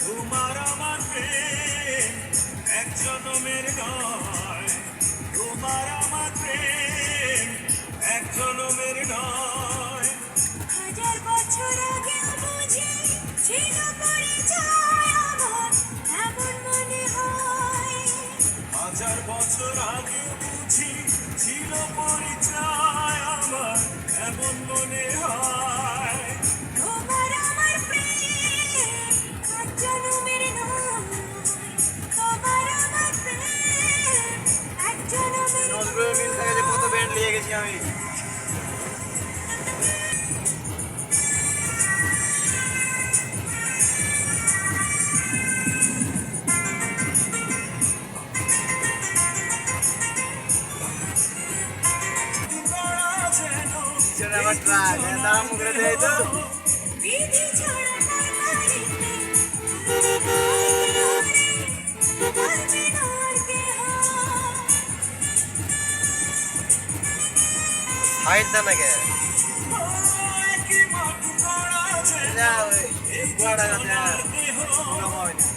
তোমার আমার প্রেম এক জনমের নয়, তোমার আমার প্রেম এক জনমের নয়। হাজার বছর আগে বুঝি ছিল পরিচয় আমার, এমন মনে হয়। হাজার বছর আগে বুঝি ছিল পরিচয় আমার, এমন মনে হয়। তোমার আমার প্রেম এক জনমের নয়, তোমার আমার প্রেম এক জনমের নজরুলের মিল থেকে যে কত ব্যান্ড নিয়ে গেছি আমি। আমার ট্রাক দাম করে দেয় তো বিধি ছড়া পারিতে ধরবে নর কেহ। হাইট দাম নাকি একই মাটি গড়া যেন, যা ওই এই গুয়াড়া জনার গাছে দেহ। হয় না।